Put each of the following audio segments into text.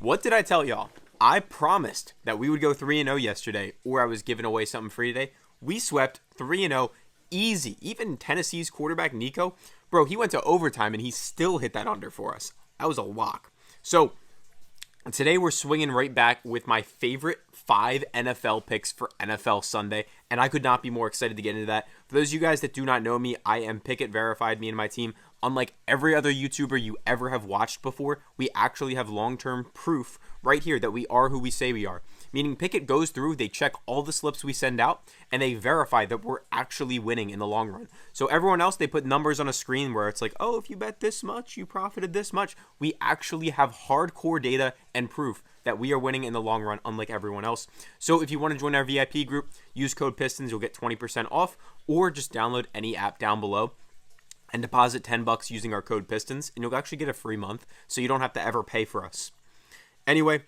What did I tell y'all? I promised that we would go 3-0 yesterday, or I was giving away something free today. We swept 3-0 easy. Even Tennessee's quarterback, Nico, bro, he went to overtime and he still hit that under for us. That was a lock. So today we're swinging right back with my favorite 5 NFL picks for NFL Sunday, and I could not be more excited to get into that. For those of you guys that do not know me, I am Pickett verified, me and my team. Unlike every other YouTuber you ever have watched before, we actually have long-term proof right here that we are who we say we are. Meaning Pickett goes through, they check all the slips we send out, and they verify that we're actually winning in the long run. So everyone else, they put numbers on a screen where it's like, oh, if you bet this much, you profited this much. We actually have hardcore data and proof that we are winning in the long run, unlike everyone else. So if you want to join our VIP group, use code PISTONS, you'll get 20% off, or just download any app down below and deposit $10 using our code PISTONS, and you'll actually get a free month, so you don't have to ever pay for us. Anyway,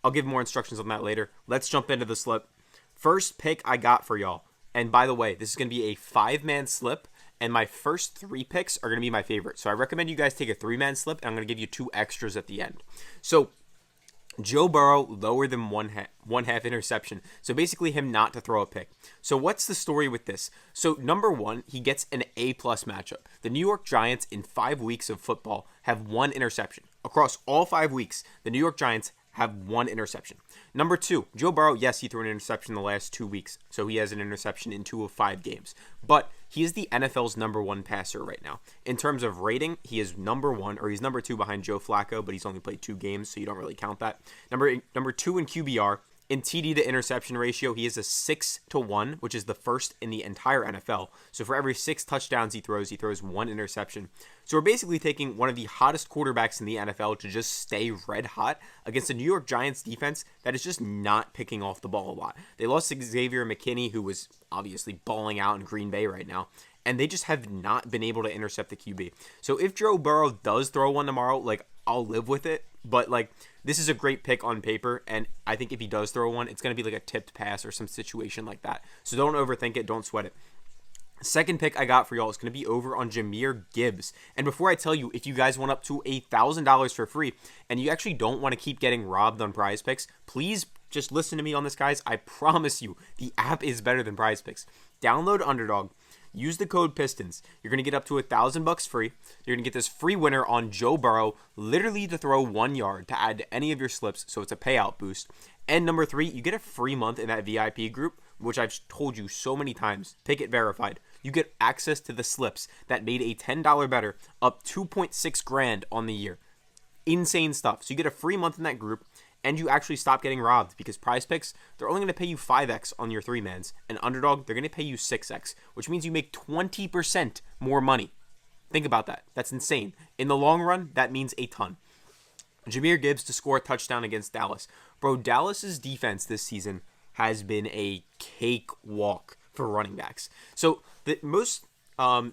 I'll give more instructions on that later. Let's jump into the slip. First pick I got for y'all, and by the way, this is going to be a 5-man slip, and my first 3 picks are going to be my favorite. So I recommend you guys take a 3-man slip, and I'm going to give you 2 extras at the end. So Joe Burrow lower than one half interception. So basically him not to throw a pick. So what's the story with this? So number 1, he gets an A+ matchup. The New York Giants in 5 weeks of football have 1 interception. Across all 5 weeks, the New York Giants have 1 interception. Number 2, Joe Burrow, yes, he threw an interception the last 2 weeks. So he has an interception in 2 of 5 games. But he is the NFL's number 1 passer right now. In terms of rating, he is number 1, or he's number 2 behind Joe Flacco, but he's only played 2 games, so you don't really count that. Number 2 in QBR. In TD to interception ratio, he is a 6-to-1, which is the first in the entire NFL. So for every 6 touchdowns he throws 1 interception. So we're basically taking one of the hottest quarterbacks in the NFL to just stay red hot against a New York Giants defense that is just not picking off the ball a lot. They lost Xavier McKinney, who was obviously balling out in Green Bay right now, and they just have not been able to intercept the QB. So if Joe Burrow does throw one tomorrow, I'll live with it. But this is a great pick on paper, and I think if he does throw one, it's going to be like a tipped pass or some situation like that. So don't overthink it. Don't sweat it. Second pick I got for y'all is going to be over on Jahmyr Gibbs. And before I tell you, if you guys went up to $1,000 for free and you actually don't want to keep getting robbed on PrizePicks, please just listen to me on this, guys. I promise you, the app is better than PrizePicks. Download Underdog. Use the code PISTONS. You're going to get up to $1,000 free. You're going to get this free winner on Joe Burrow, literally to throw 1 yard to add to any of your slips, so it's a payout boost. And number 3, you get a free month in that VIP group, which I've told you so many times. Pickett verified. You get access to the slips that made a $10 better up 2.6 grand on the year. Insane stuff. So you get a free month in that group, and you actually stop getting robbed because PrizePicks, they're only going to pay you 5x on your 3-mans. And Underdog, they're going to pay you 6x, which means you make 20% more money. Think about that. That's insane. In the long run, that means a ton. Jahmyr Gibbs to score a touchdown against Dallas. Bro, Dallas's defense this season has been a cakewalk for running backs. So the most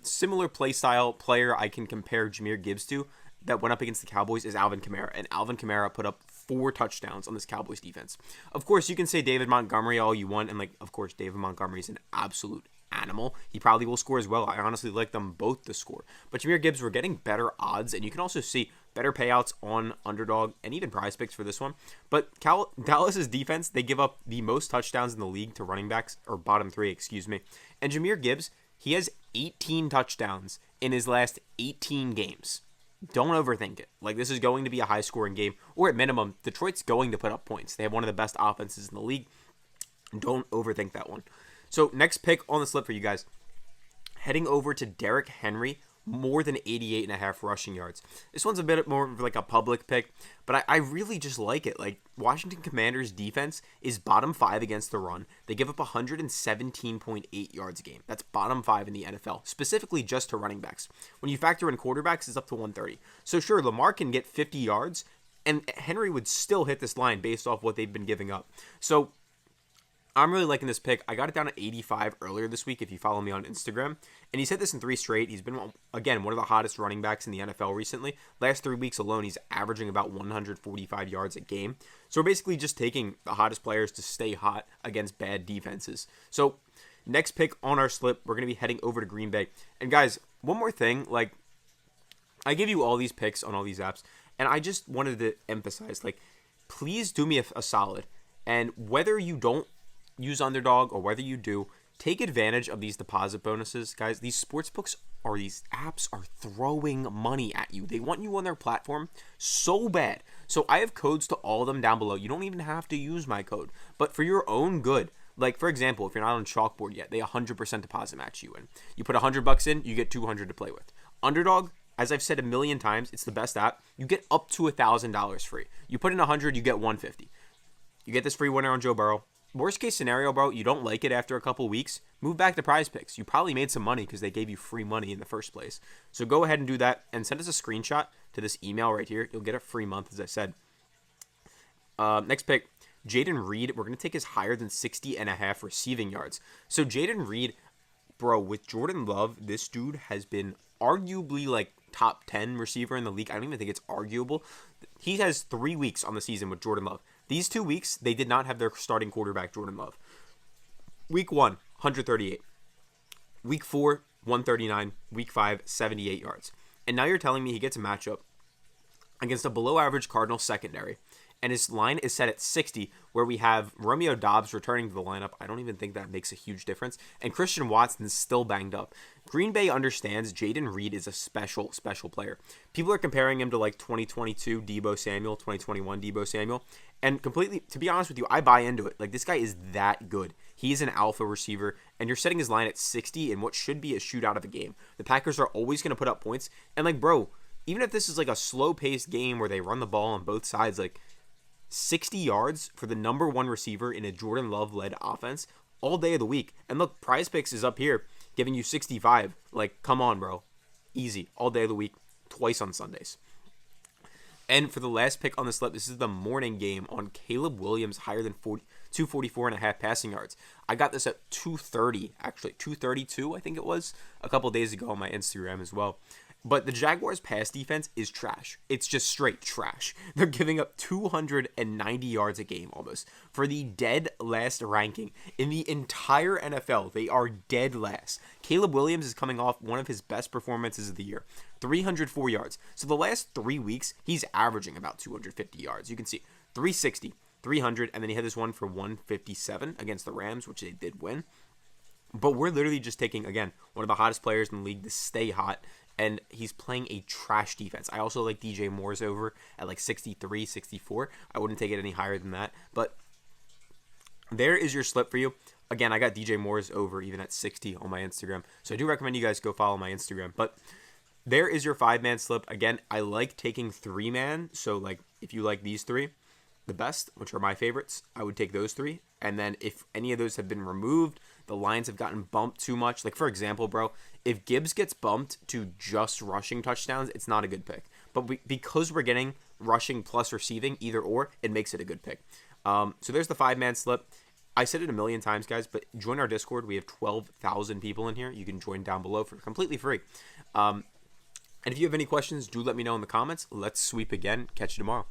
similar play style player I can compare Jahmyr Gibbs to that went up against the Cowboys is Alvin Kamara. And Alvin Kamara put up 4 touchdowns on this Cowboys defense. Of course, you can say David Montgomery all you want. And of course, David Montgomery is an absolute animal. He probably will score as well. I honestly like them both to score. But Jahmyr Gibbs, we're getting better odds. And you can also see better payouts on Underdog and even PrizePicks for this one. But Dallas's defense, they give up the most touchdowns in the league to running backs, or bottom 3, excuse me. And Jahmyr Gibbs, he has 18 touchdowns in his last 18 games. Don't overthink it. This is going to be a high-scoring game, or at minimum, Detroit's going to put up points. They have one of the best offenses in the league. Don't overthink that one. So next pick on the slip for you guys. Heading over to Derrick Henry, more than 88.5 rushing yards. This one's a bit more of a public pick, but I really just like it. Washington Commanders defense is bottom 5 against the run. They give up 117.8 yards a game. That's bottom 5 in the NFL, specifically just to running backs. When you factor in quarterbacks, it's up to 130. So sure, Lamar can get 50 yards, and Henry would still hit this line based off what they've been giving up. So I'm really liking this pick. I got it down at 85 earlier this week if you follow me on Instagram. And he's hit this in 3 straight. He's been, again, one of the hottest running backs in the NFL recently. Last 3 weeks alone, he's averaging about 145 yards a game. So we're basically just taking the hottest players to stay hot against bad defenses. So next pick on our slip, we're going to be heading over to Green Bay. And guys, one more thing. I give you all these picks on all these apps. And I just wanted to emphasize, please do me a solid. And whether you don't use Underdog or whether you do, take advantage of these deposit bonuses. Guys, these sportsbooks or these apps are throwing money at you. They want you on their platform so bad. So I have codes to all of them down below. You don't even have to use my code. But for your own good, like for example, if you're not on Chalkboard yet, they 100% deposit match you in. You put $100 in, you get $200 to play with. Underdog, as I've said a million times, it's the best app. You get up to $1,000 free. You put in $100, you get $150. You get this free winner on Joe Burrow. Worst case scenario, bro, you don't like it after a couple weeks, move back to PrizePicks. You probably made some money because they gave you free money in the first place. So go ahead and do that and send us a screenshot to this email right here. You'll get a free month, as I said. Next pick, Jayden Reed. We're going to take his higher than 60.5 receiving yards. So Jayden Reed, bro, with Jordan Love, this dude has been arguably like top 10 receiver in the league. I don't even think it's arguable. He has 3 weeks on the season with Jordan Love. These 2 weeks, they did not have their starting quarterback, Jordan Love. Week 1, 138. Week 4, 139. Week 5, 78 yards. And now you're telling me he gets a matchup against a below-average Cardinals secondary, and his line is set at 60, where we have Romeo Doubs returning to the lineup. I don't even think that makes a huge difference. And Christian Watson's still banged up. Green Bay understands Jayden Reed is a special player. People are comparing him to like 2022 Deebo Samuel, 2021 Deebo Samuel. And completely, to be honest with you, I buy into it. Like, this guy is that good. He's an alpha receiver, and you're setting his line at 60 in what should be a shootout of a game. The Packers are always going to put up points. And like, bro, even if this is like a slow-paced game where they run the ball on both sides, like 60 yards for the number one receiver in a Jordan Love-led offense all day of the week. And look, PrizePicks is up here giving you 65. Like, come on, bro. Easy. All day of the week, twice on Sundays. And for the last pick on the slip, this is the morning game on Caleb Williams, higher than 244.5 passing yards. I got this at 230, actually 232, I think it was, a couple days ago on my Instagram as well. But the Jaguars' pass defense is trash. It's just straight trash. They're giving up 290 yards a game almost. For the dead last ranking in the entire NFL, they are dead last. Caleb Williams is coming off one of his best performances of the year, 304 yards. So the last 3 weeks, he's averaging about 250 yards. You can see 360, 300, and then he had this one for 157 against the Rams, which they did win. But we're literally just taking, again, one of the hottest players in the league to stay hot, and he's playing a trash defense. I also like DJ Moore's over at like 63, 64. I wouldn't take it any higher than that. But there is your slip for you. Again, I got DJ Moore's over even at 60 on my Instagram. So I do recommend you guys go follow my Instagram. But there is your 5-man slip. Again, I like taking 3-man. So like if you like these 3 the best, which are my favorites, I would take those 3. And then if any of those have been removed, the lines have gotten bumped too much. Like, for example, bro, if Gibbs gets bumped to just rushing touchdowns, it's not a good pick. But because we're getting rushing plus receiving, either or, it makes it a good pick. So there's the 5-man slip. I said it a million times, guys, but join our Discord. We have 12,000 people in here. You can join down below for completely free. And if you have any questions, do let me know in the comments. Let's sweep again. Catch you tomorrow.